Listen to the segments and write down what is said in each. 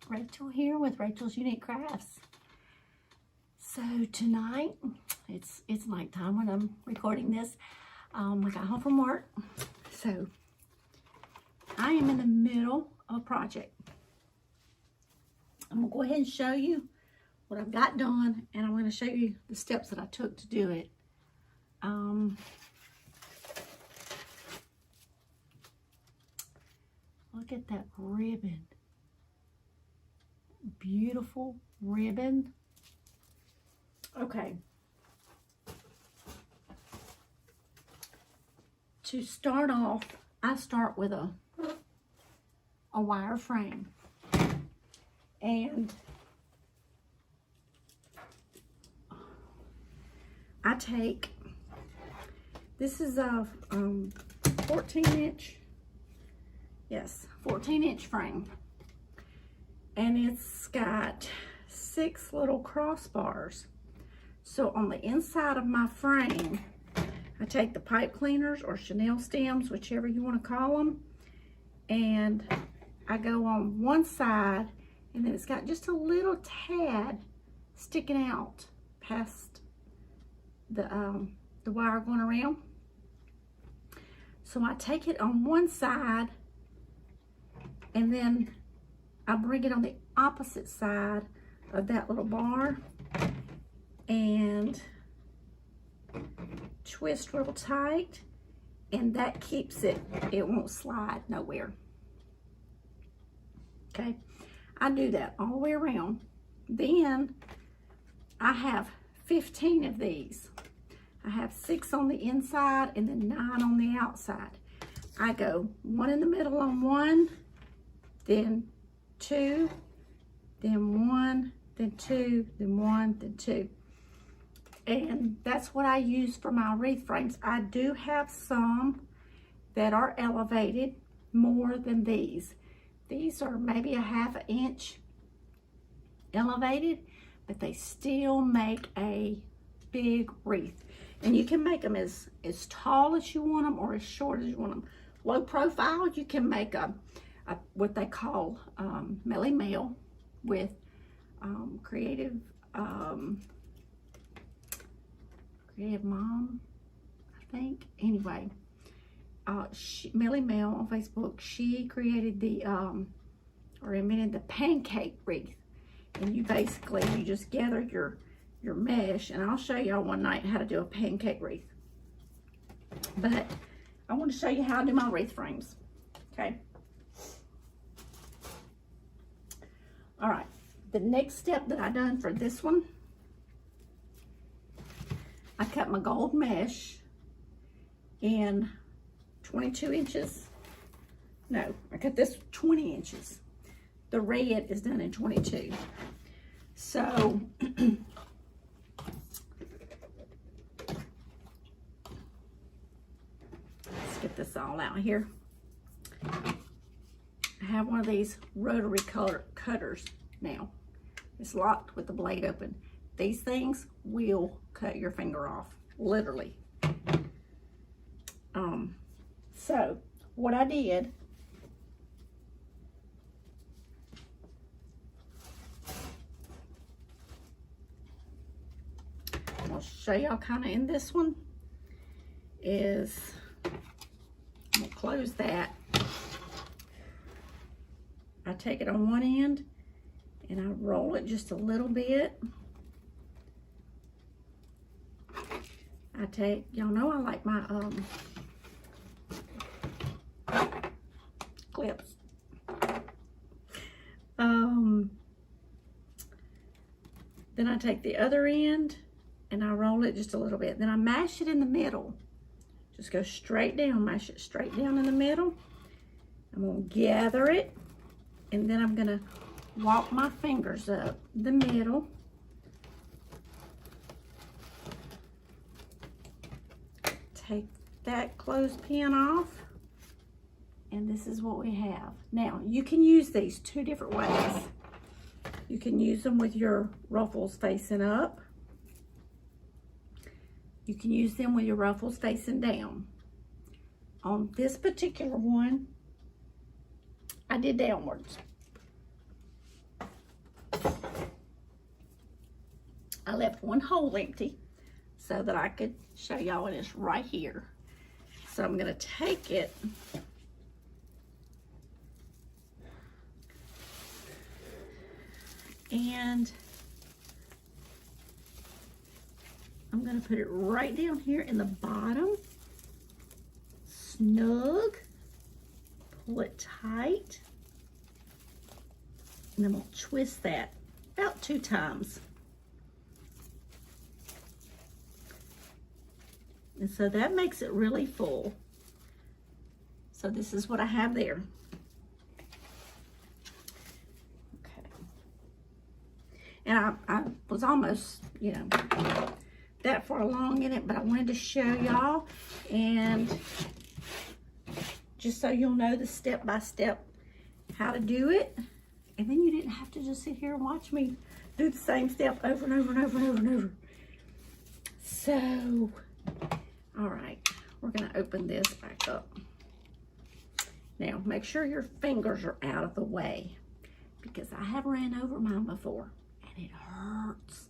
Rachel here with Rachel's Unique Crafts. So tonight, it's nighttime when I'm recording this. I got home from work, so I am in the middle of a project. I'm gonna go ahead and show you what I've got done, and I'm gonna show you the steps that I took to do it. Look at that ribbon. Beautiful ribbon. Okay. To start off, I start with a wire frame. And I take, this is a 14-inch, yes, 14-inch frame. And it's got 6 little crossbars. So on the inside of my frame, I take the pipe cleaners or chenille stems, whichever you want to call them, and I go on one side, and then it's got just a little tad sticking out past the wire going around. So I take it on one side, and then I bring it on the opposite side of that little bar and twist real tight, and that keeps it, it won't slide nowhere. Okay, I do that all the way around. Then I have 15 of these. I have 6 on the inside and then 9 on the outside. I go 1 in the middle on one, then 2, then 1, then 2, then 1, then 2. And that's what I use for my wreath frames. I do have some that are elevated more than these. These are maybe a ½ inch elevated, but they still make a big wreath. And you can make them as tall as you want them or as short as you want them. Low profile, you can make a what they call Melly Mel with creative Mom, I think. Anyway, Melly Mel on Facebook, she created the or invented the pancake wreath. And you basically, you just gather your mesh, and I'll show y'all one night how to do a pancake wreath. But I want to show you how I do my wreath frames. Okay. All right, the next step that I done for this one, I cut my gold mesh in 22 inches. No, I cut this 20 inches. The red is done in 22. So, let's get this all out here. I have one of these rotary cutters now. It's locked with the blade open. These things will cut your finger off, literally. So what I did, I'll show y'all kind of in this one, is I'm gonna close that. I take it on one end and I roll it just a little bit. I take, y'all know I like my clips. Then I take the other end and I roll it just a little bit. Then I mash it in the middle. Just go straight down, mash it straight down in the middle. I'm gonna gather it, and then I'm gonna walk my fingers up the middle. Take that clothespin off, and this is what we have. Now, you can use these 2 different ways. You can use them with your ruffles facing up. You can use them with your ruffles facing down. On this particular one, I did downwards. I left one hole empty so that I could show y'all, and it's right here. So I'm gonna take it and I'm gonna put it right down here in the bottom, snug, pull it tight, and then we'll twist that about 2 times. And so that makes it really full. So this is what I have there. Okay. And I was almost, you know, that far along in it, but I wanted to show y'all, and just so you'll know the step-by-step how to do it. And then you didn't have to just sit here and watch me do the same step over and over and over and over and over. So, all right, we're gonna open this back up. Now, make sure your fingers are out of the way, because I have ran over mine before, and it hurts.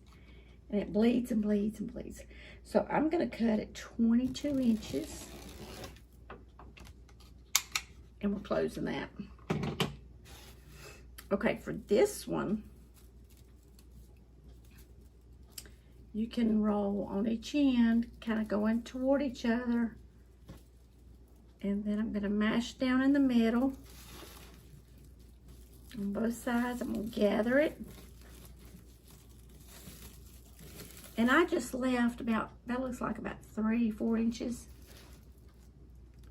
And it bleeds and bleeds and bleeds. So I'm gonna cut it 22 inches. And we're closing that. Okay, for this one, you can roll on each end, kind of going toward each other. And then I'm gonna mash down in the middle on both sides. I'm gonna gather it. And I just left about, that looks like about 3-4 inches.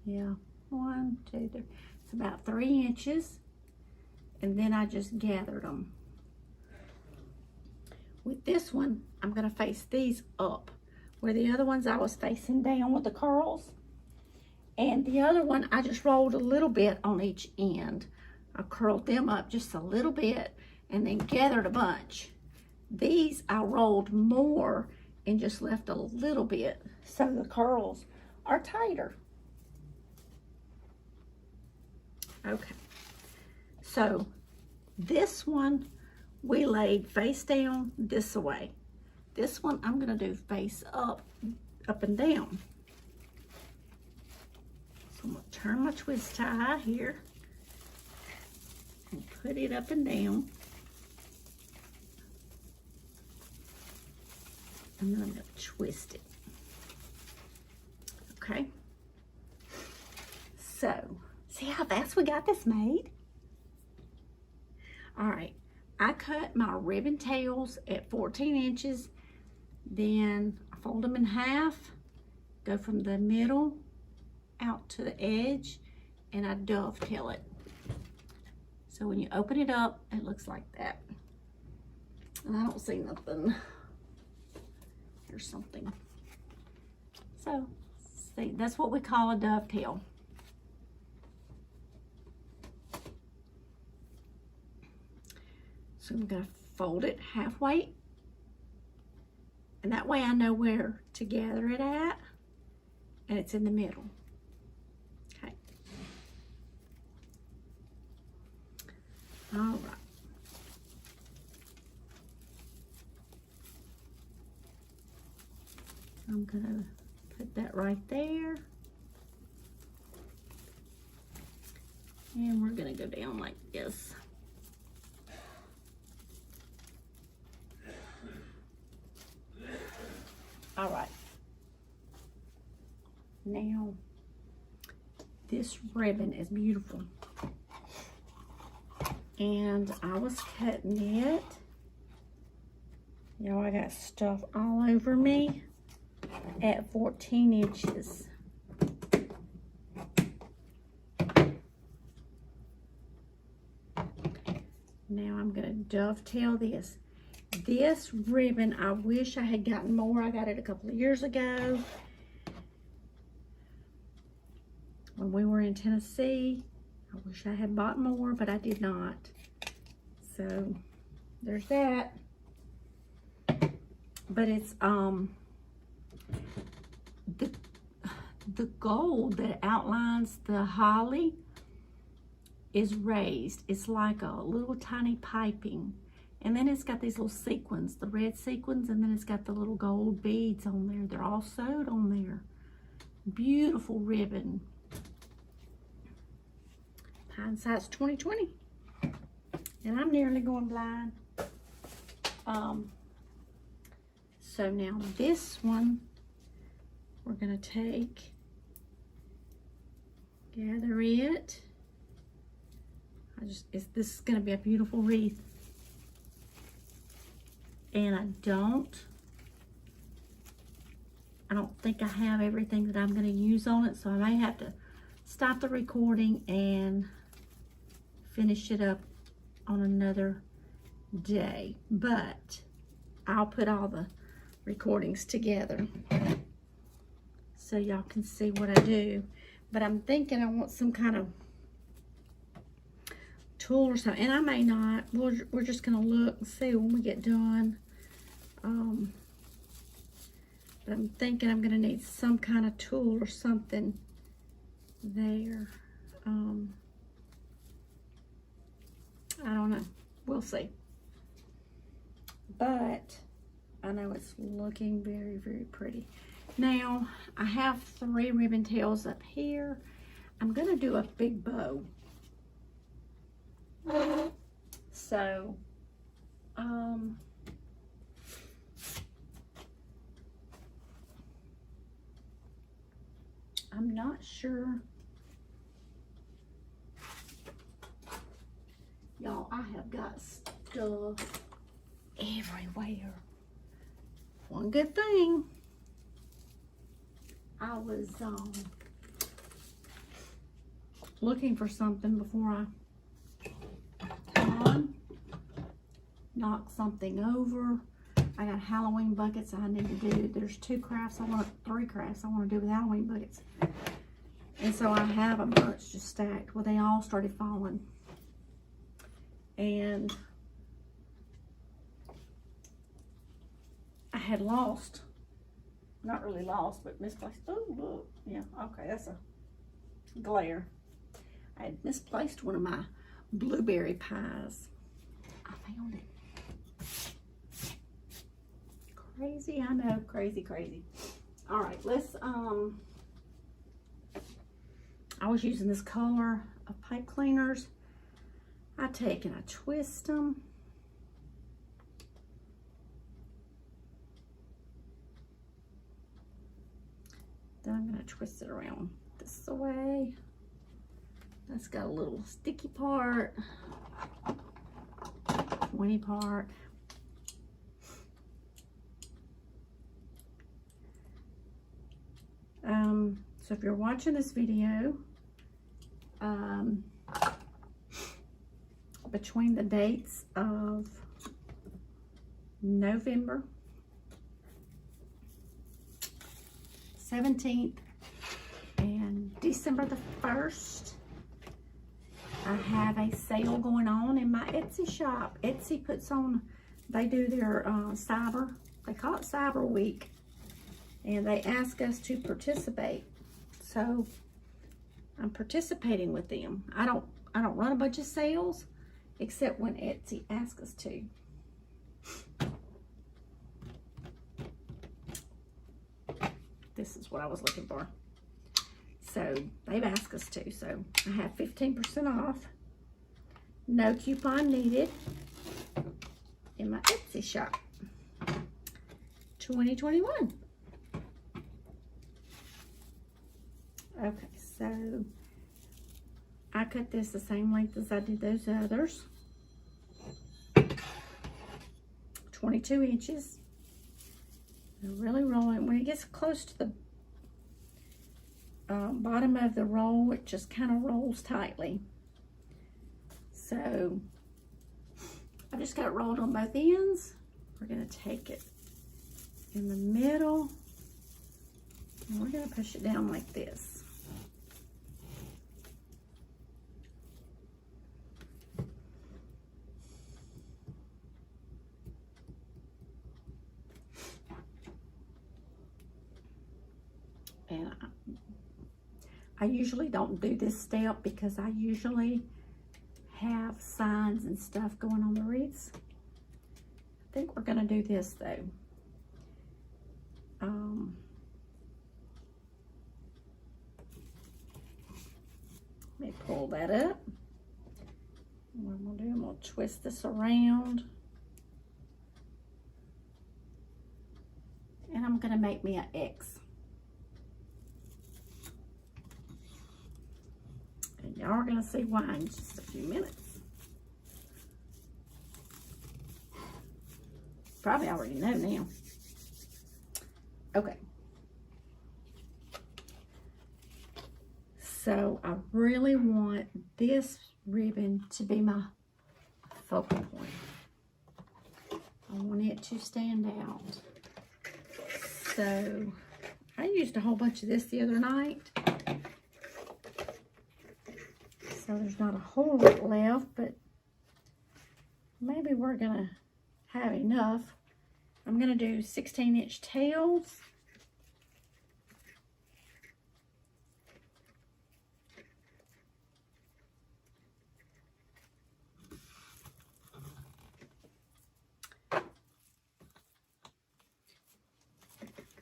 Yeah, 1, 2, 3. It's about 3 inches. And then I just gathered them. With this one, I'm gonna face these up, where the other ones I was facing down with the curls. And the other one, I just rolled a little bit on each end. I curled them up just a little bit and then gathered a bunch. These I rolled more and just left a little bit so the curls are tighter. Okay, so this one we laid face down this way. This one I'm gonna do face up, up and down. So I'm gonna turn my twist tie here and put it up and down. And then I'm going to twist it. Okay. So, see how fast we got this made? All right. I cut my ribbon tails at 14 inches. Then I fold them in half, go from the middle out to the edge, and I dovetail it. So when you open it up, it looks like that. And I don't see nothing. Here's something. So, see, that's what we call a dovetail. So I'm gonna fold it halfway, and that way I know where to gather it at, and it's in the middle. Okay. All right. I'm gonna put that right there. And we're gonna go down like this. All right. Now, this ribbon is beautiful. And I was cutting it. You know, I got stuff all over me at 14 inches. Now I'm going to dovetail this. This ribbon, I wish I had gotten more. I got it a couple of years ago when we were in Tennessee. I wish I had bought more, but I did not. So there's that. But it's the gold that outlines the holly is raised. It's like a little tiny piping, And then it's got these little sequins, the red sequins, and then it's got the little gold beads on there. They're all sewed on there. Beautiful ribbon. Hindsight's 2020. And I'm nearly going blind. So now this one, we're gonna take, gather it. This is gonna be a beautiful wreath. And I don't think I have everything that I'm gonna use on it, so I may have to stop the recording and finish it up on another day. But I'll put all the recordings together so y'all can see what I do. But I'm thinking I want some kind of tool or something, and I may not. We're just gonna look and see when we get done. But I'm thinking I'm gonna need some kind of tool or something there. I don't know, we'll see. But I know it's looking very, very pretty. Now, I have 3 ribbon tails up here. I'm gonna do a big bow. So, I'm not sure. Y'all, I have got stuff everywhere. One good thing, I was looking for something before I knock something over. I got Halloween buckets I need to do. There's 3 crafts I want to do with Halloween buckets. And so I have a bunch just stacked. Well, they all started falling. And I had lost, not really lost, but misplaced. Oh, look. Yeah, okay, that's a glare. I had misplaced one of my blueberry pies. I found it. Crazy, I know, crazy, crazy. All right, let's, I was using this color of pipe cleaners. I take and I twist them. Then I'm gonna twist it around this way. That's got a little sticky part, pointy part. So if you're watching this video, between the dates of November 17th and December the 1st, I have a sale going on in my Etsy shop. Etsy puts on, they do their cyber, they call it Cyber Week, and they ask us to participate. So I'm participating with them. I don't run a bunch of sales except when Etsy asks us to. This is what I was looking for. So they've asked us to. So I have 15% off. No coupon needed in my Etsy shop. 2021. Okay, so I cut this the same length as I did those others. 22 inches. I'm really rolling. When it gets close to the bottom of the roll, it just kind of rolls tightly. So I just got it rolled on both ends. We're going to take it in the middle and we're going to push it down like this. And I usually don't do this step because I usually have signs and stuff going on the wreaths. think we're going to do this though. Let me pull that up. What I'm going to do, I'm going to twist this around. And I'm going to make me an X. And y'all are going to see why in just a few minutes. Probably already know now. Okay. So I really want this ribbon to be my focal point. I want it to stand out. So I used a whole bunch of this the other night. So there's not a whole lot left, but maybe we're gonna have enough. I'm gonna do 16-inch tails.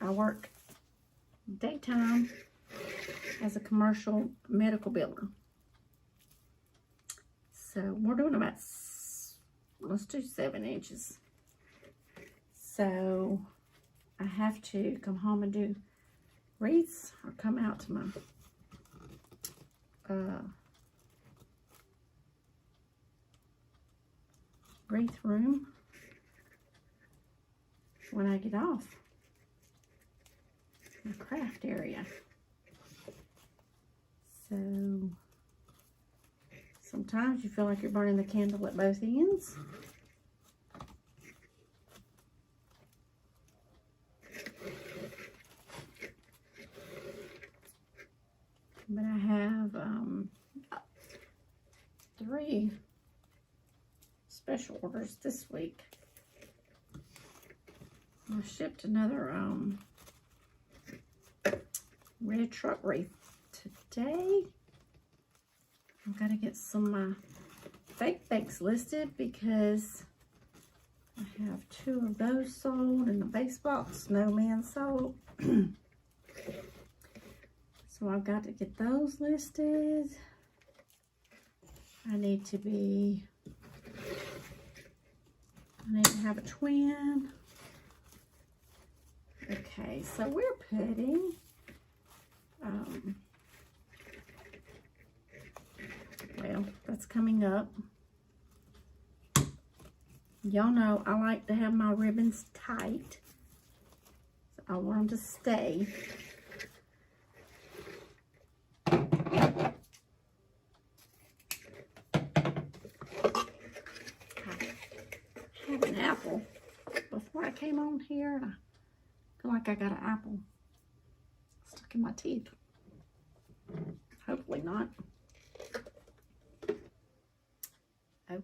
I work daytime as a commercial medical biller. So we're doing about, let's do 7 inches. So I have to come home and do wreaths or come out to my wreath room when I get off my craft area. So sometimes you feel like you're burning the candle at both ends. But I have 3 special orders this week. I shipped another red truck wreath today. I've got to get some fake bakes listed because I have 2 of those sold and the base box snowman sold. So I've got to get those listed. I need to have a twin. Okay, so we're putting well, that's coming up. Y'all know I like to have my ribbons tight. So I want them to stay. An apple before I came on here, and I feel like I got an apple stuck in my teeth. Hopefully not. Okay.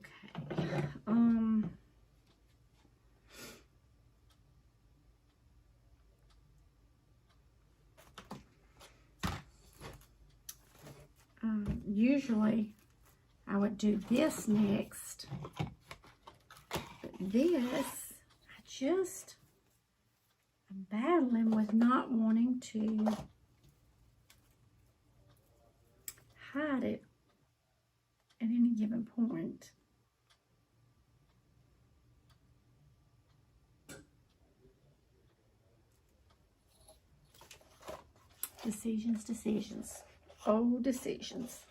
Usually I would do this next. This, I'm battling with not wanting to hide it at any given point. Decisions. Oh, decisions.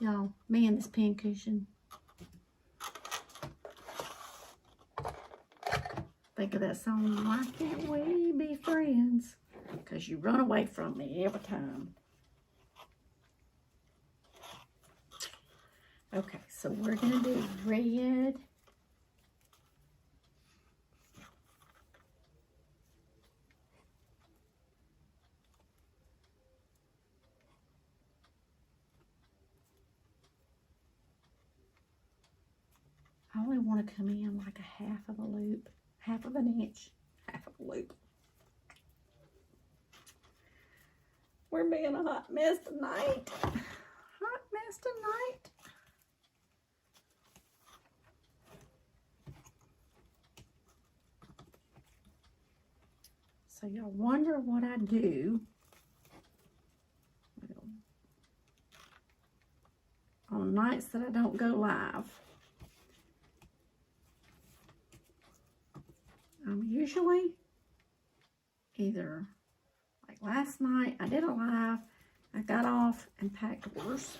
Y'all, me and this pin cushion. Think of that song, Why Can't We Be Friends? Because you run away from me every time. Okay, so we're going to do red. I only want to come in like a half of a loop, half of an inch, half of a loop. We're being a hot mess tonight. Hot last tonight. So y'all wonder what I do on nights that I don't go live. I'm usually either, like last night, I did a live, I got off and packed orders.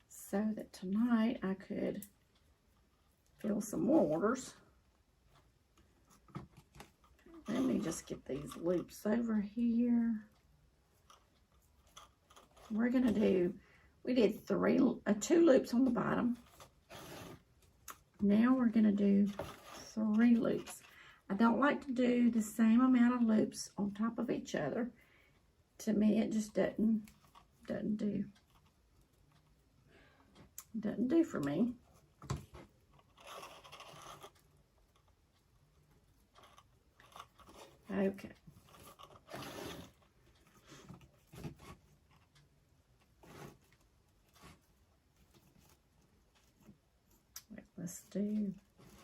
So that tonight I could fill some more orders. Let me just get these loops over here. We're gonna do, we did 2 loops on the bottom. Now we're gonna do 3 loops. I don't like to do the same amount of loops on top of each other. To me, it just doesn't do for me. Okay. Let's do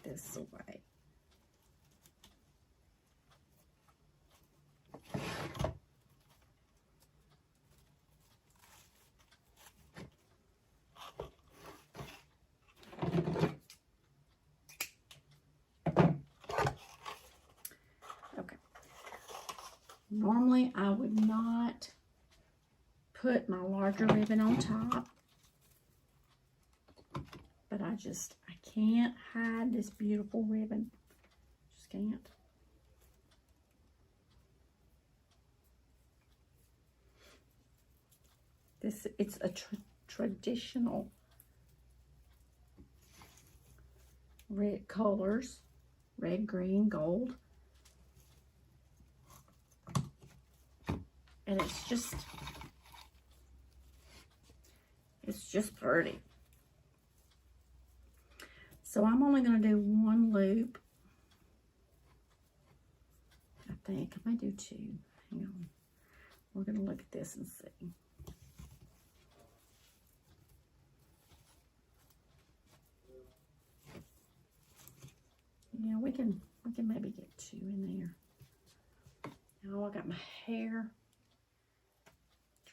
this way. Okay. Normally I would not put my larger ribbon on top, but I can't hide this beautiful ribbon. Just can't. It's a traditional red colors, red, green, gold. And it's just pretty. So I'm only going to do 1 loop. I think I may do 2. Hang on. We're going to look at this and see. Yeah, we can maybe get 2 in there. Oh, I got my hair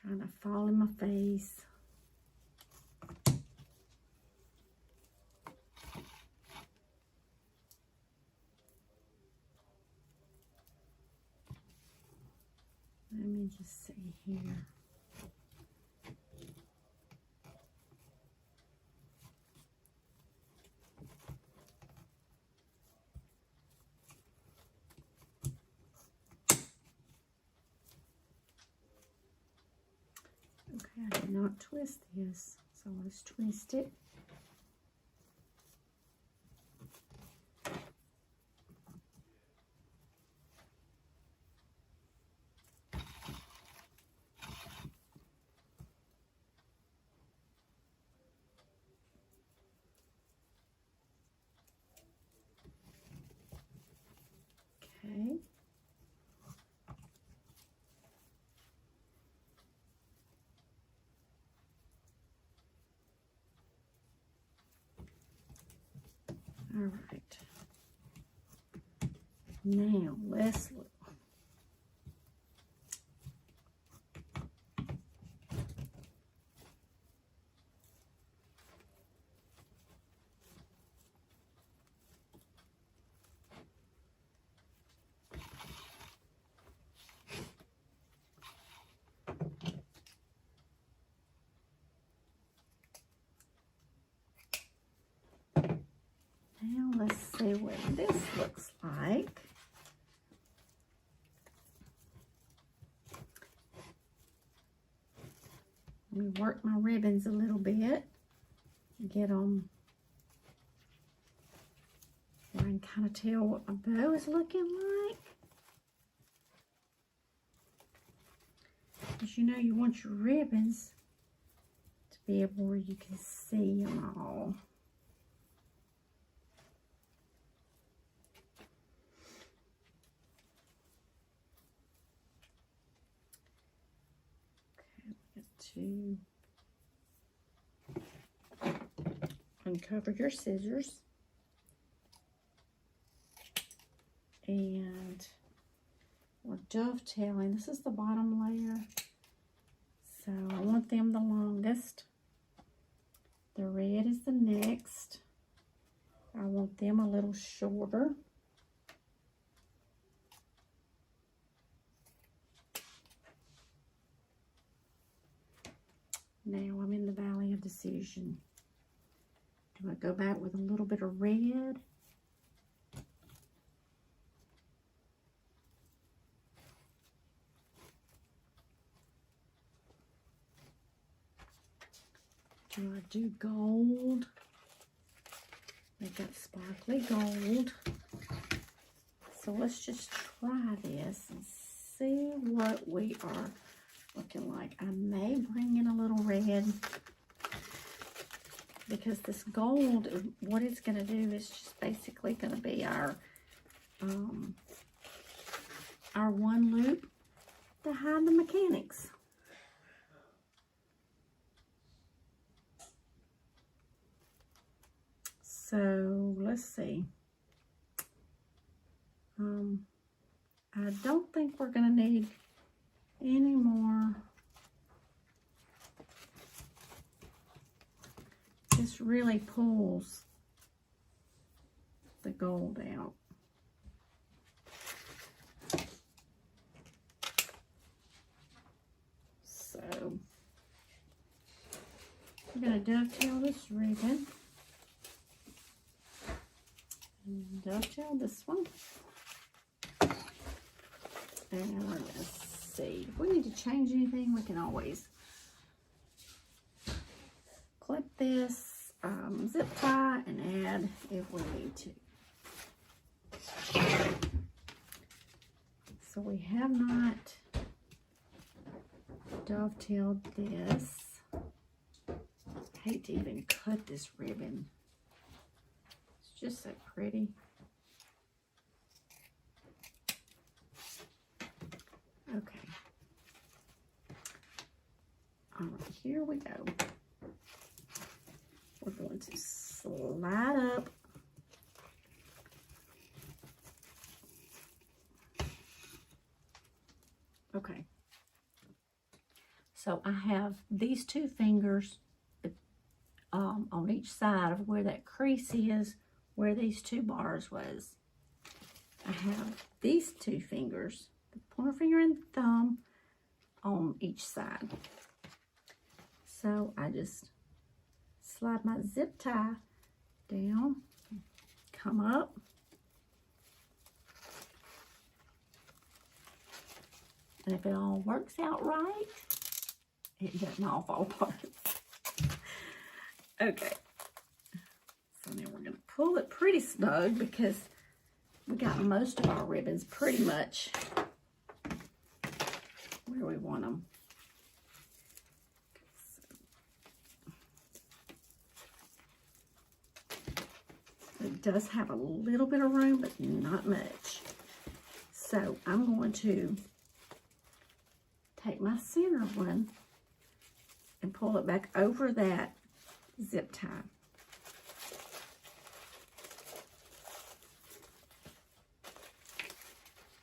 trying to fall in my face. Let me just see here. Okay, I did not twist this, so let's twist it. Okay. All right. Now let's look. Now let's see what this looks like. Let me work my ribbons a little bit, get them where I can kind of tell what my bow is looking like. Because you know you want your ribbons to be able where you can see them all. to uncover your scissors. And we're dovetailing. This is the bottom layer. So I want them the longest. The red is the next. I want them a little shorter. Now I'm in the valley of decision. Do I go back with a little bit of red? Do I do gold? Make that sparkly gold. So let's just try this and see what we are looking like. I may bring in a little red because this gold, what it's going to do is just basically going to be our one loop to hide the mechanics. So let's see. I don't think we're going to need any more. This really pulls the gold out. So we're going to dovetail this ribbon. And dovetail this one. And we're going to see. If we need to change anything, we can always clip this, zip tie, and add if we need to. So we have not dovetailed this. I hate to even cut this ribbon. It's just so pretty. Okay. All right, here we go. We're going to slide up. Okay. So I have these two fingers on each side of where that crease is, where these two bars was. I have these two fingers, the pointer finger and the thumb, on each side. So I just slide my zip tie down, come up, and if it all works out right, it doesn't all fall apart. Okay, so now we're going to pull it pretty snug because we got most of our ribbons pretty much where we want them. It does have a little bit of room, but not much. So I'm going to take my center one and pull it back over that zip tie.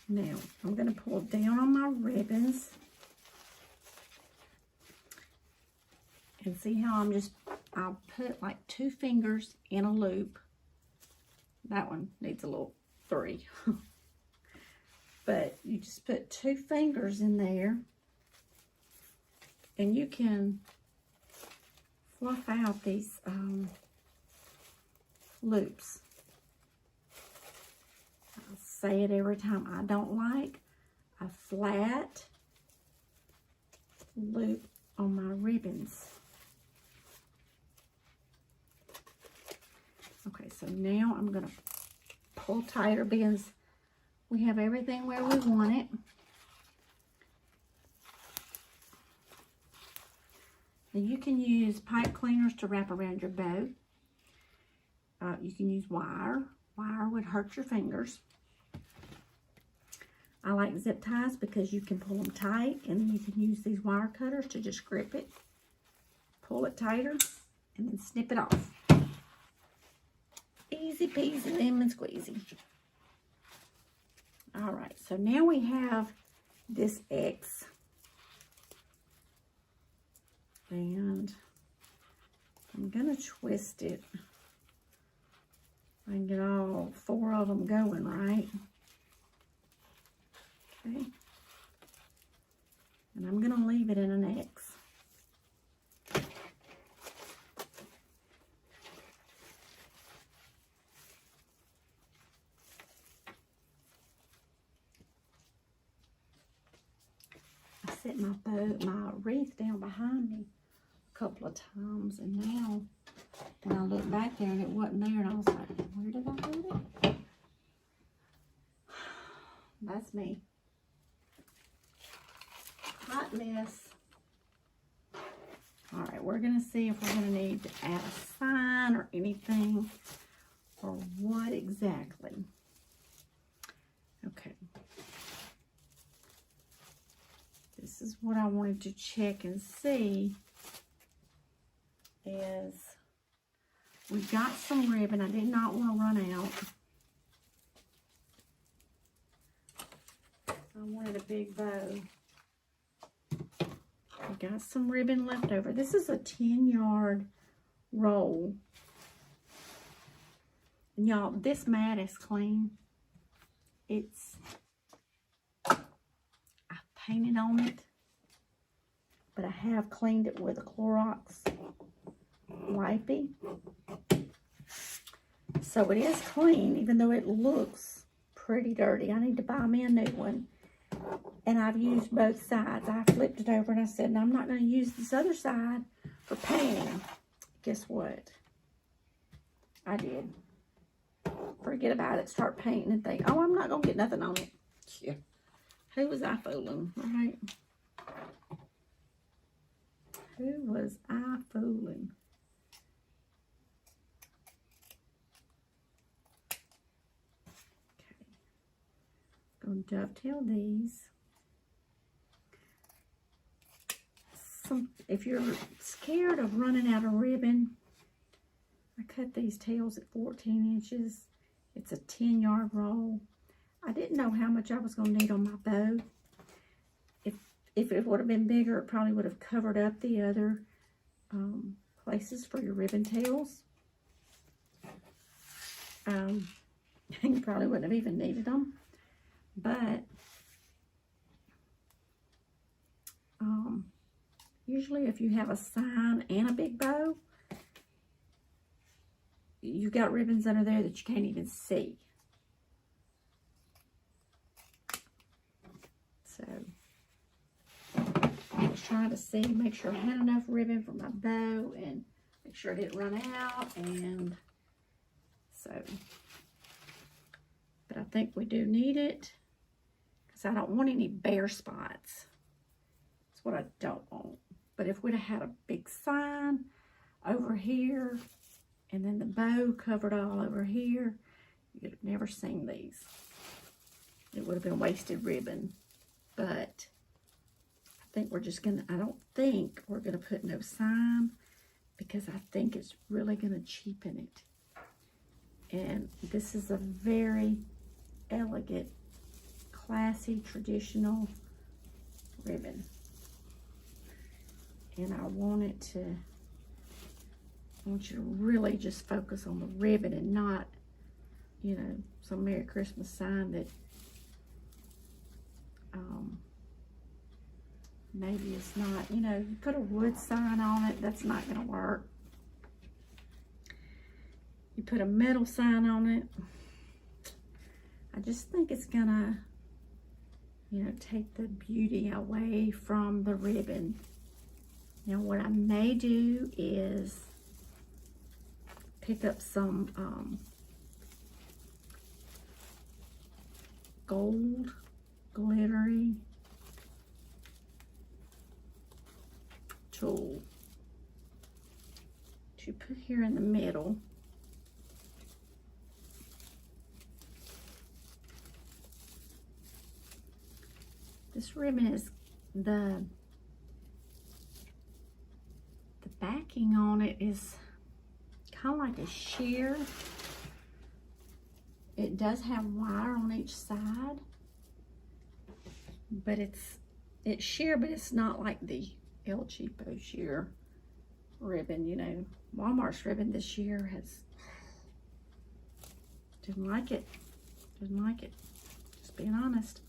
Now, I'm going to pull down on my ribbons and see how I'll put like 2 fingers in a loop. That one needs a little 3. But you just put 2 fingers in there and you can fluff out these loops. I'll say it every time. I don't like a flat loop on my ribbons. Okay, so now I'm going to pull tighter because we have everything where we want it. Now you can use pipe cleaners to wrap around your bow. You can use wire. Wire would hurt your fingers. I like zip ties because you can pull them tight, and then you can use these wire cutters to just grip it, pull it tighter, and then snip it off. Easy peasy lemon squeezy. All right, so now we have this X, and I'm gonna twist it. I can get all 4 of them going, right? Okay. And I'm gonna leave it in an X. I set my wreath down behind me a couple of times, and now when I look back there and it wasn't there, and I was like, where did I put it? That's me. Hot mess. All right, we're gonna see if we're gonna need to add a sign or anything, or what exactly. Okay. This is what I wanted to check and see is we got some ribbon. I did not want to run out. I wanted a big bow. I got some ribbon left over. This is a 10-yard roll. And y'all, this mat is clean. I painted on it, but I have cleaned it with a Clorox wipey. So it is clean, even though it looks pretty dirty. I need to buy me a new one. And I've used both sides. I flipped it over and I said, no, I'm not going to use this other side for painting. Guess what? I did. Forget about it. Start painting and think, oh, I'm not going to get nothing on it. Yeah. Who was I fooling, right? Who was I fooling? Okay. Going to dovetail these. If you're scared of running out of ribbon, I cut these tails at 14 inches. It's a 10-yard roll. I didn't know how much I was going to need on my bow. If it would have been bigger, it probably would have covered up the other places for your ribbon tails. You probably wouldn't have even needed them. But usually if you have a sign and a big bow, you got ribbons under there that you can't even see. So I was trying to see, make sure I had enough ribbon for my bow and make sure I didn't run out. And so, but I think we do need it because I don't want any bare spots. That's what I don't want. But if we'd have had a big sign over here and then the bow covered all over here, you'd have never seen these. It would have been wasted ribbon. But I think we're just gonna, I don't think we're gonna put no sign because I think it's really gonna cheapen it. And this is a very elegant, classy, traditional ribbon. And I want it to, I want you to really just focus on the ribbon and not, you know, some Merry Christmas sign that maybe it's not, you know, you put a wood sign on it, that's not gonna work. You put a metal sign on it, I just think it's gonna, you know, take the beauty away from the ribbon. Now what I may do is pick up some gold glittery tool to put here in the middle. This ribbon is the backing on it is kind of like a sheer. It does have wire on each side, but it's sheer, but it's not like the El Cheapo sheer ribbon. You know, Walmart's ribbon this year didn't like it. Didn't like it. Just being honest.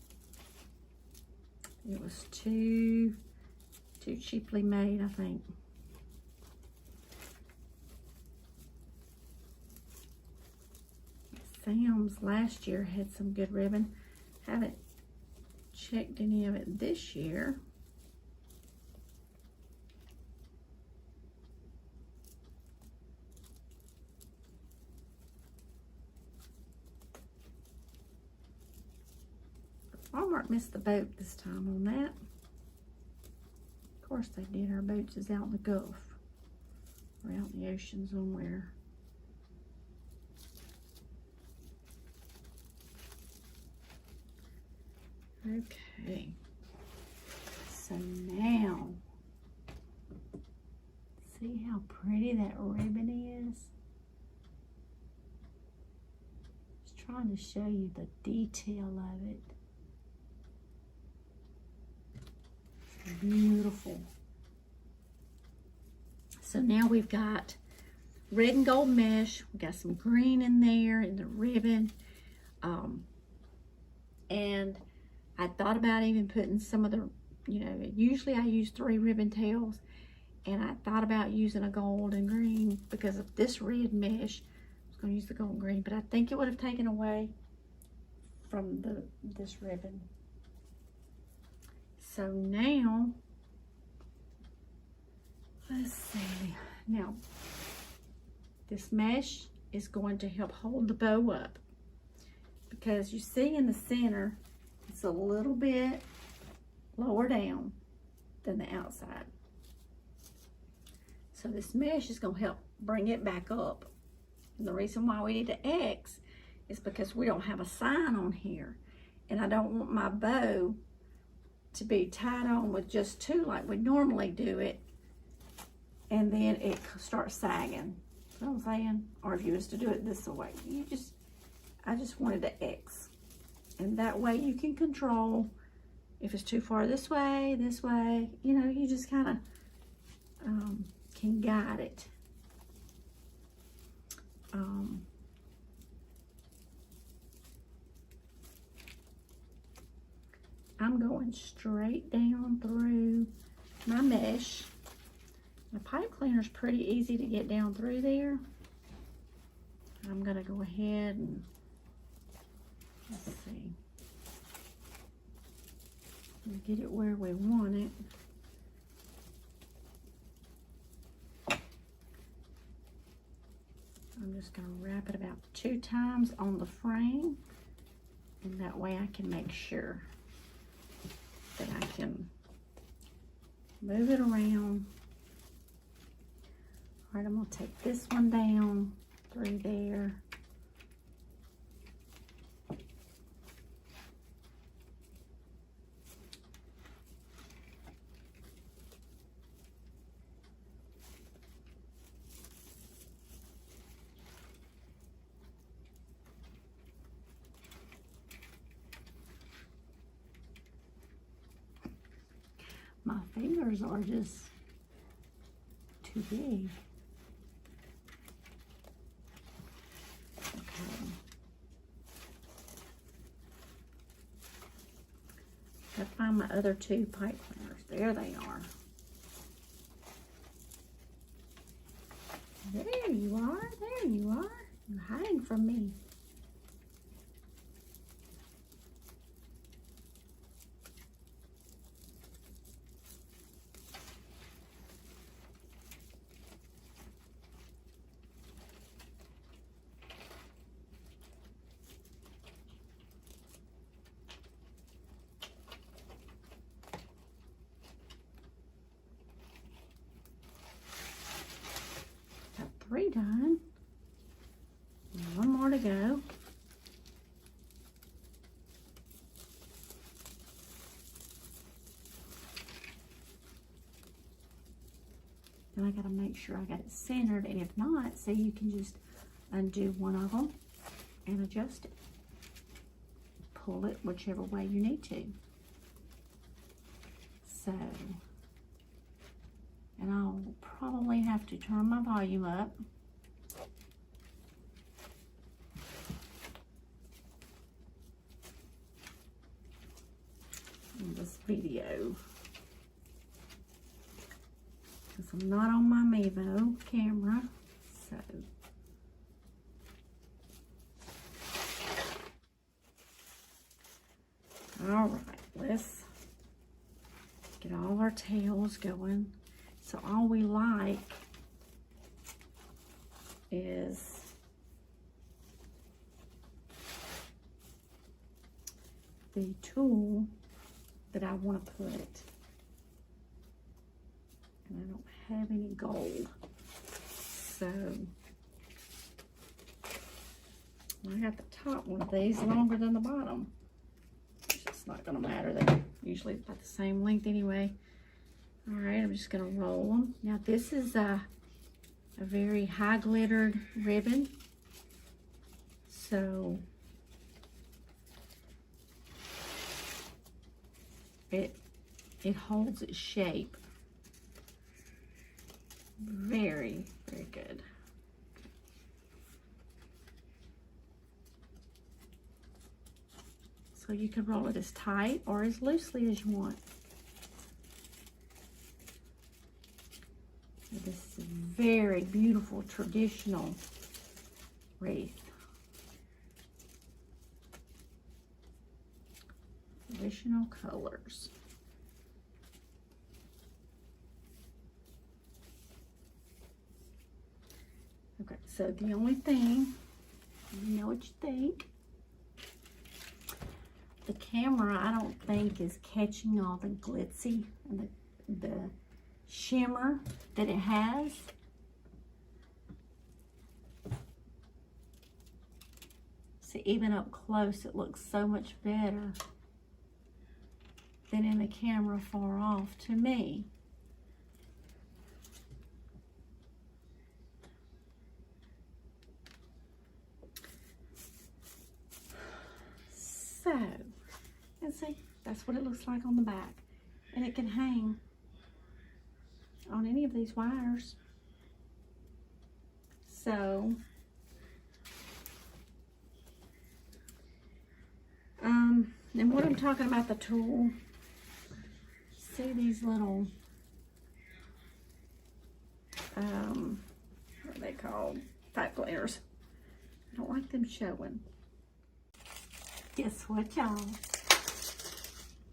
It was too cheaply made, I think. Sam's last year had some good ribbon. Haven't checked any of it this year. Walmart missed the boat this time on that. Of course they did. Our boats is out in the Gulf. Or out in the ocean somewhere. Okay. So now, see how pretty that ribbon is? Just trying to show you the detail of it. Beautiful. So now we've got red and gold mesh. We got some green in there in the ribbon. And I thought about even putting some of the, you know, usually I use 3 ribbon tails, and I thought about using a gold and green because of this red mesh. I was going to use the gold and green, but I think it would have taken away from this ribbon. So now, let's see. Now, this mesh is going to help hold the bow up because you see in the center, it's a little bit lower down than the outside. So this mesh is going to help bring it back up. And the reason why we need an X is because we don't have a sign on here. And I don't want my bow to be tied on with just 2 like we normally do it, and then it starts sagging. You know what I'm saying? Or if you was to do it this way, I just wanted an X, and that way you can control if it's too far this way. You know, you just kind of can guide it. I'm going straight down through my mesh. The pipe cleaner is pretty easy to get down through there. I'm going to go ahead and, let's see, get it where we want it. I'm just going to wrap it about 2 times on the frame, and that way I can make sure that I can move it around. All right, I'm going to take this one down through there. My fingers are just too big. Okay. Gotta find my other 2 pipe cleaners. There they are. There you are. There you are. You're hiding from me. Got 3 done. And 1 more to go. Then I gotta make sure I got it centered, and if not, see, you can just undo one of them and adjust it. Pull it whichever way you need to. So, and I'll probably have to turn my volume up. In this video, because I'm not on my Mevo camera, so all right, let's get all our tails going. So all we like is the tool that I want to put, and I don't have any gold, so I got the top one of these longer than the bottom. It's not going to matter, they're usually about the same length anyway. All right, I'm just going to roll them. Now this is a very high glittered ribbon, so it holds its shape very, very good. So you can roll it as tight or as loosely as you want. So this is a very beautiful traditional wreath. Traditional colors. Okay, so the only thing, you know what you think. The camera, I don't think, is catching all the glitzy and the shimmer that it has. See, even up close, it looks so much better than in the camera far off to me. So, and see, that's what it looks like on the back. And it can hang on any of these wires. So, and what I'm talking about the tool, see these little, what are they called? Pipe cleaners. I don't like them showing. Guess what, y'all?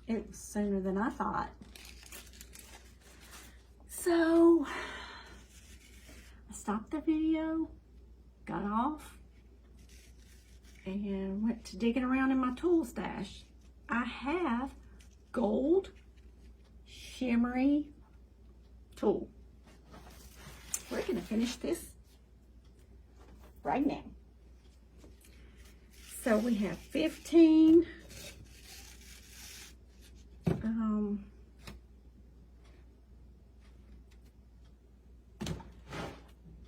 It was sooner than I thought. So, I stopped the video, got off, and went to digging around in my tool stash. I have gold shimmery tool. We're gonna finish this right now. So we have 15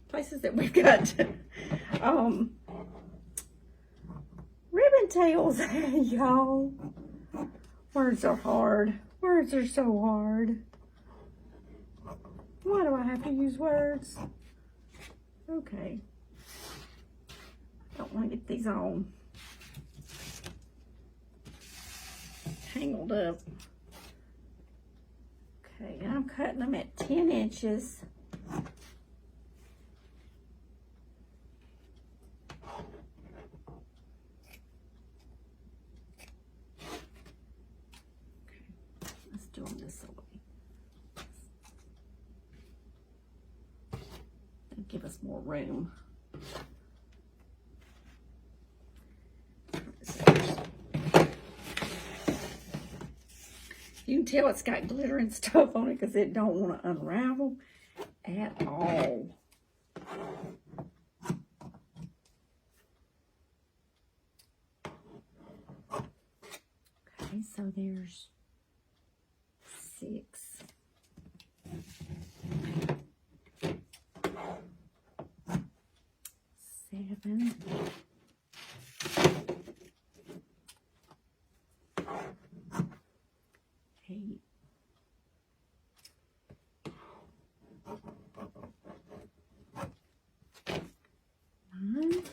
places that we've got ribbon tails. Y'all, words are hard. Words are so hard. Why do I have to use words? Okay. Don't want to get these all tangled up. Okay, and I'm cutting them at 10 inches. Give us more room. You can tell it's got glitter and stuff on it because it don't want to unravel at all. Okay, so there's 6. ribbon. Eight. Nine.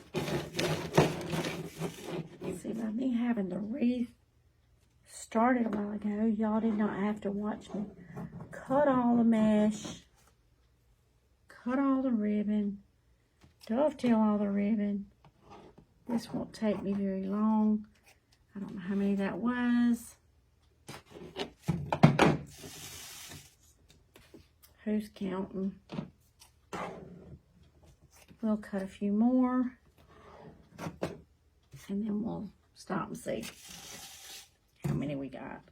See, by me having the wreath started a while ago, y'all did not have to watch me cut all the mesh, cut all the ribbon, dovetail all the ribbon. This won't take me very long. I don't know how many that was. Who's counting? We'll cut a few more, and then we'll stop and see how many we got.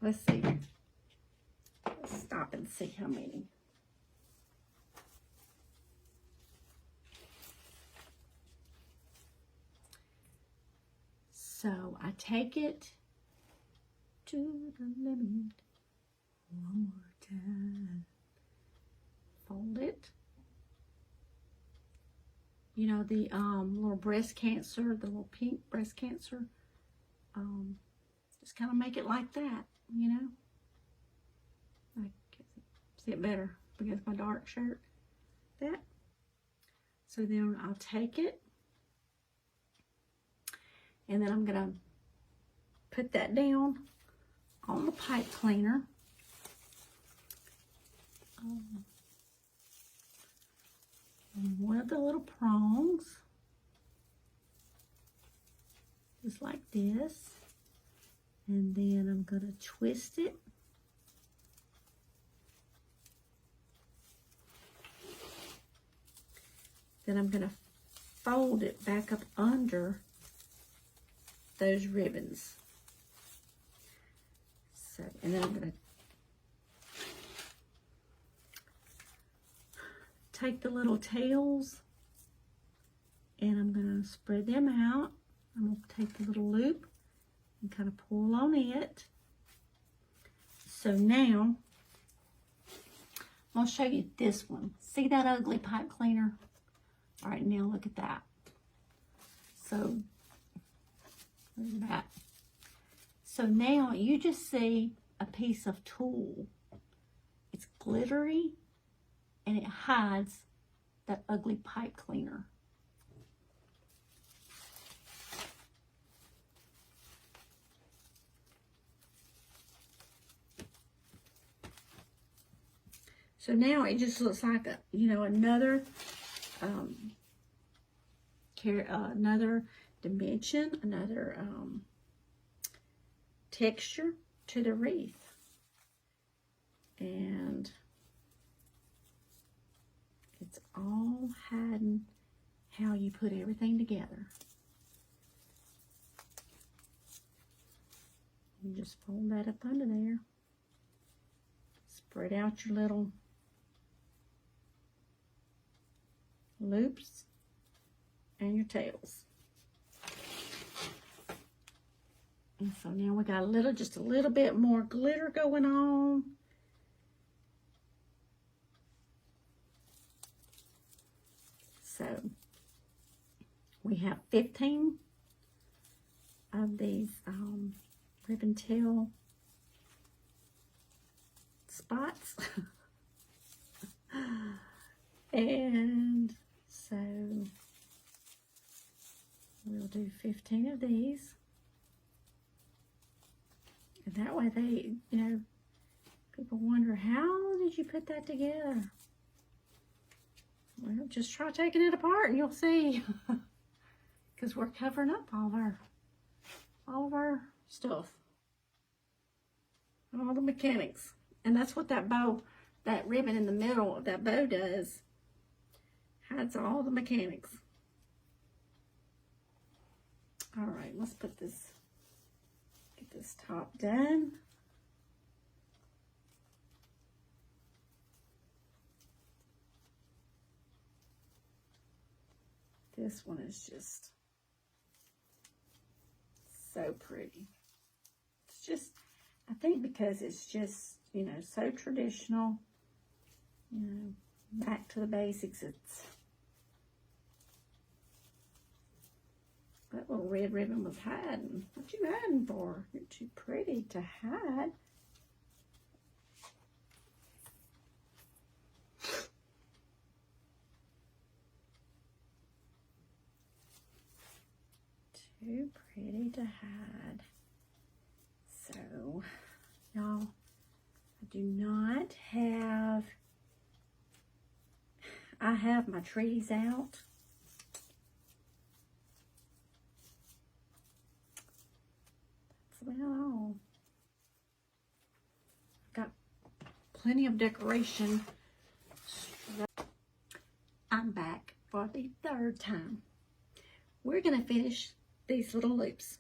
Let's see. Let's stop and see how many. So I take it to the limit one more time. Fold it. You know, the little breast cancer, the little pink breast cancer. Just kind of make it like that, you know. I can see it better against my dark shirt. That. So then I'll take it. And then I'm going to put that down on the pipe cleaner. On one of the little prongs. Just like this. And then I'm going to twist it. Then I'm going to fold it back up under those ribbons. So, and then I'm going to take the little tails and I'm going to spread them out. I'm going to take the little loop and kind of pull on it. So now, I'll show you this one. See that ugly pipe cleaner? All right, now look at that. So, look at that. So now you just see a piece of tulle. It's glittery and it hides that ugly pipe cleaner. So now it just looks like a, you know, another another dimension, another texture to the wreath. And it's all hiding how you put everything together. You just fold that up under there. Spread out your little loops and your tails. And so now we got just a little bit more glitter going on. So we have 15 of these ribbon tail spots. And so we'll do 15 of these. And that way they, you know, people wonder, how did you put that together? Well, just try taking it apart and you'll see. Because we're covering up all of our stuff. And all the mechanics. And that's what that bow, that ribbon in the middle of that bow does. Hides all the mechanics. All right, let's put this, get this top done. This one is just so pretty. It's just, I think because it's just, you know, so traditional, you know, back to the basics. It's, that little red ribbon was hiding. What you hiding for? You're too pretty to hide. Too pretty to hide. So, y'all, I do not have, I have my trees out. That's about all. Got plenty of decoration. I'm back for the third time. We're going to finish these little loops.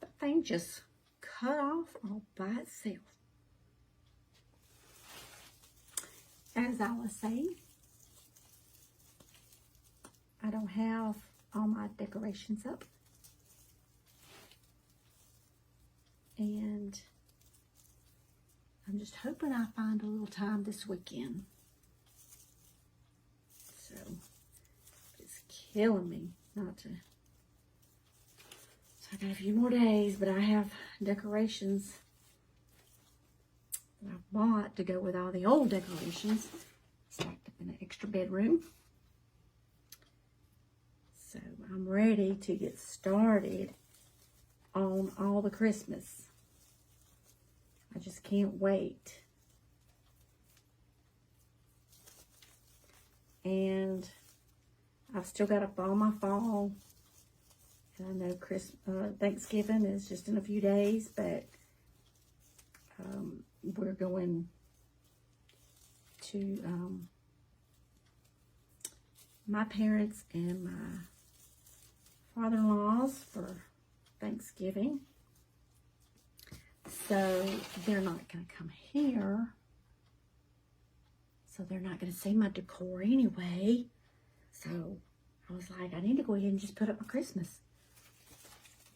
The thing just cut off all by itself. As I was saying, I don't have all my decorations up. And I'm just hoping I find a little time this weekend. So it's killing me not to. So I got a few more days, but I have decorations that I bought to go with all the old decorations stacked up in an extra bedroom. So I'm ready to get started on all the Christmas. I just can't wait. And I've still got up all my fall. And I know Thanksgiving is just in a few days, but we're going to my parents and my father-in-law's for Thanksgiving. So they're not going to come here. So they're not going to see my decor anyway. So I was like, I need to go ahead and just put up my Christmas.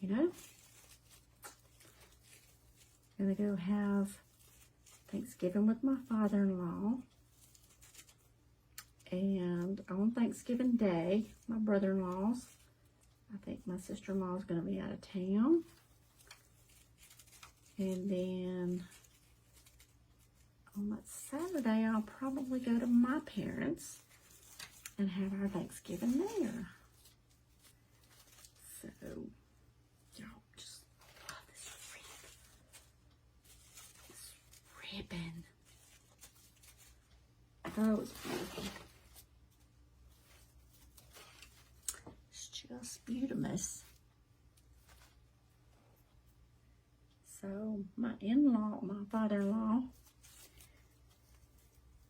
You know? I'm going to go have Thanksgiving with my father-in-law. And on Thanksgiving Day, my brother-in-law's, I think my sister-in-law is going to be out of town. And then on that Saturday, I'll probably go to my parents and have our Thanksgiving there. So, y'all just love this wreath. This ribbon. Oh, it's beautiful. It's just beautiful. So my in-law, my father-in-law,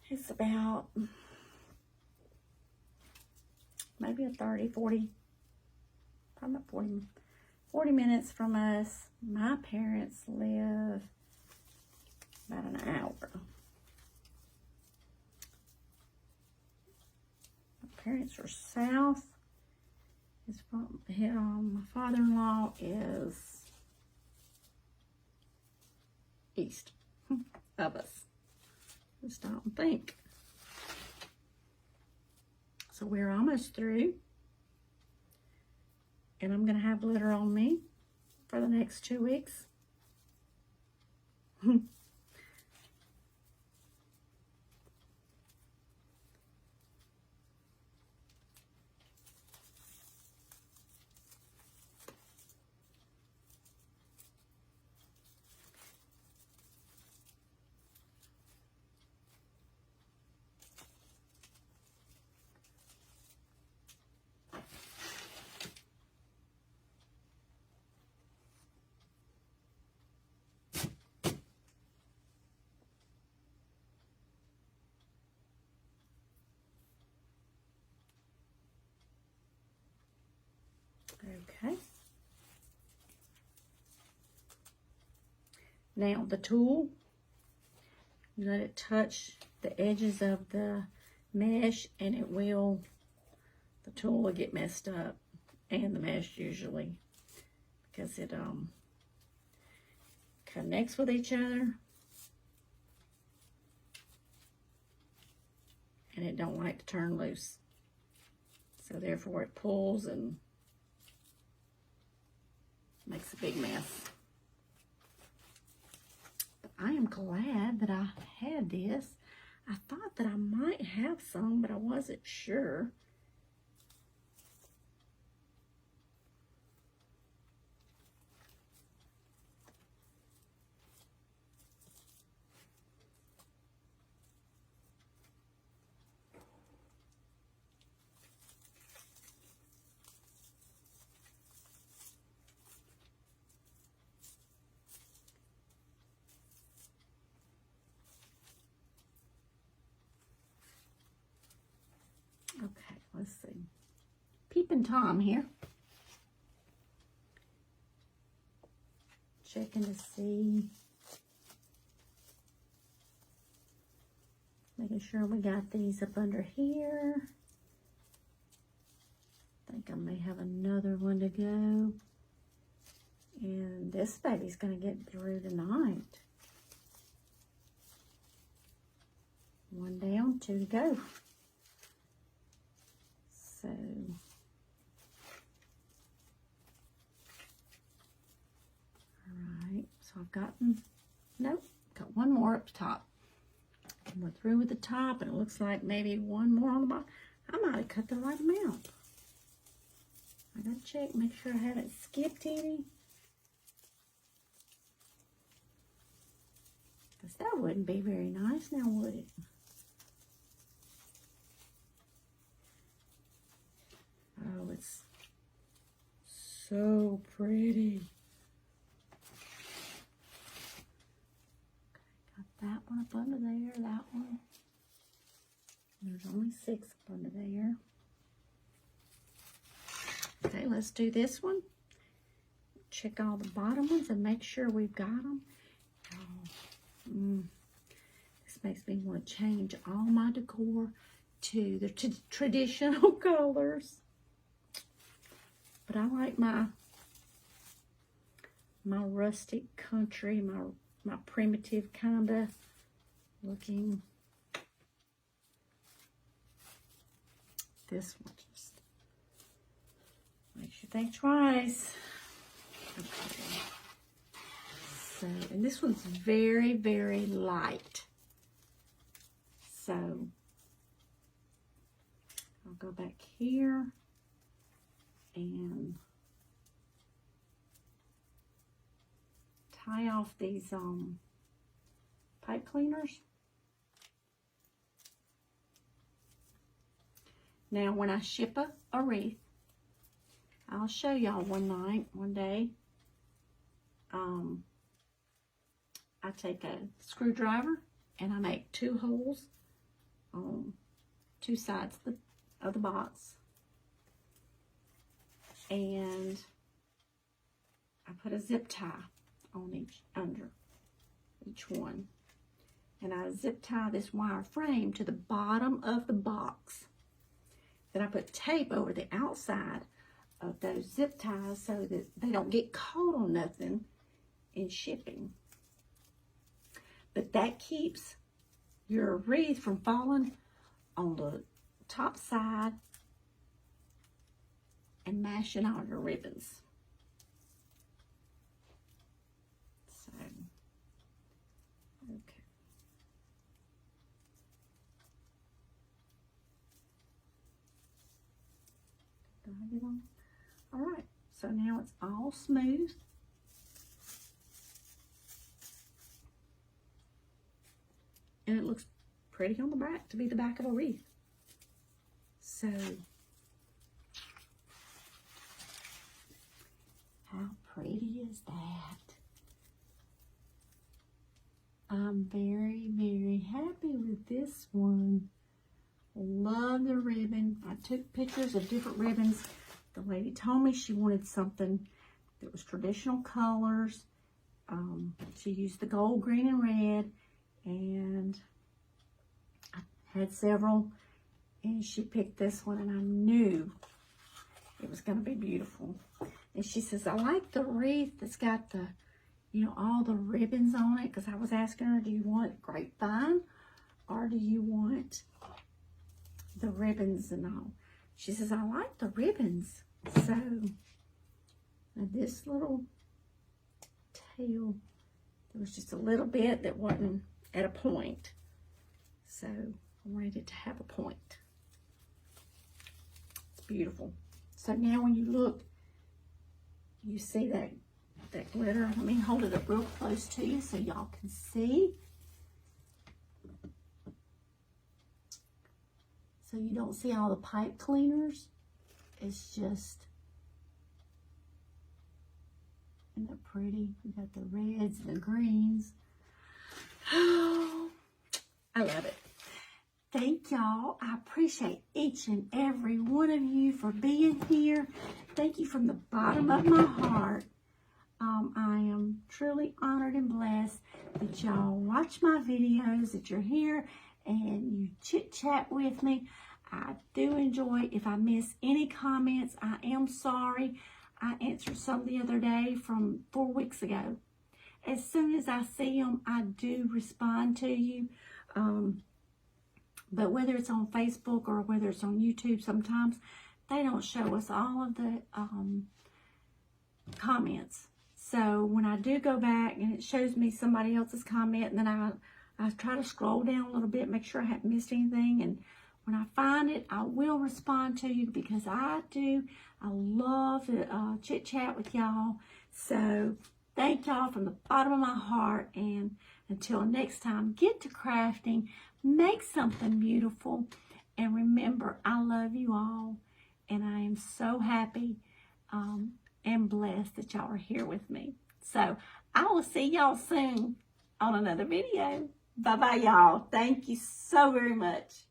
is about maybe a 30, 40, probably about 40 minutes from us. My parents live about an hour. My parents are south. My father-in-law is east of us. Just don't think. So we're almost through. And I'm going to have glitter on me for the next 2 weeks. Okay. Now the tool, you let it touch the edges of the mesh and it will, the tool will get messed up. and the mesh usually, because it connects with each other, and it don't like to turn loose. So therefore it pulls and makes a big mess. But I am glad that I had this. I thought that I might have some, but I wasn't sure. Okay, let's see. Peeping Tom here. Checking to see. Making sure we got these up under here. I think I may have another one to go. And this baby's gonna get through tonight. One down, 2 to go. So, all right, so I've gotten, nope, got one more up top. And we're through with the top, and it looks like maybe one more on the bottom. I might have cut the right amount. I gotta check, make sure I haven't skipped any. Because that wouldn't be very nice now, would it? Oh, it's so pretty. Okay, got that one up under there, that one. There's only 6 up under there. Okay, let's do this one. Check all the bottom ones and make sure we've got them. Oh, this makes me want to change all my decor to the traditional colors. But I like my rustic country, my primitive kind of looking. This one just makes you think twice. Okay. So, and this one's very, very light. So, I'll go back here and tie off these pipe cleaners. Now, when I ship a wreath, I'll show y'all one day. I take a screwdriver and I make 2 holes on 2 sides of the box. And I put a zip tie on under each one. And I zip tie this wire frame to the bottom of the box. Then I put tape over the outside of those zip ties so that they don't get caught on nothing in shipping. But that keeps your wreath from falling on the top side and mashing all your ribbons. So, okay. Did I get on? All right, so now it's all smooth. And it looks pretty on the back to be the back of a wreath. So, how pretty is that? I'm very, very happy with this one. Love the ribbon. I took pictures of different ribbons. The lady told me she wanted something that was traditional colors. She used the gold, green, and red. And I had several, and she picked this one, and I knew it was going to be beautiful. And she says, I like the wreath that's got the, you know, all the ribbons on it. Because I was asking her, do you want grapevine or do you want the ribbons and all? She says, I like the ribbons. So, this little tail, there was just a little bit that wasn't at a point. So, I wanted it to have a point. It's beautiful. So now when you look, you see that glitter. Let me hold it up real close to you so y'all can see. So you don't see all the pipe cleaners. It's just, isn't that pretty? We got the reds and the greens. Oh, I love it. Thank y'all. I appreciate each and every one of you for being here. Thank you from the bottom of my heart. I am truly honored and blessed that y'all watch my videos, that you're here and you chit chat with me. I do enjoy. If I miss any comments, I am sorry. I answered some the other day from 4 weeks ago. As soon as I see them, I do respond to you. But whether it's on Facebook or whether it's on YouTube, sometimes they don't show us all of the comments. So when I do go back and it shows me somebody else's comment, and then I try to scroll down a little bit, make sure I haven't missed anything. And when I find it, I will respond to you because I love to chit chat with y'all. So thank y'all from the bottom of my heart. And until next time, get to crafting, make something beautiful. And remember, I love you all. And I am so happy and blessed that y'all are here with me. So I will see y'all soon on another video. Bye-bye, y'all. Thank you so very much.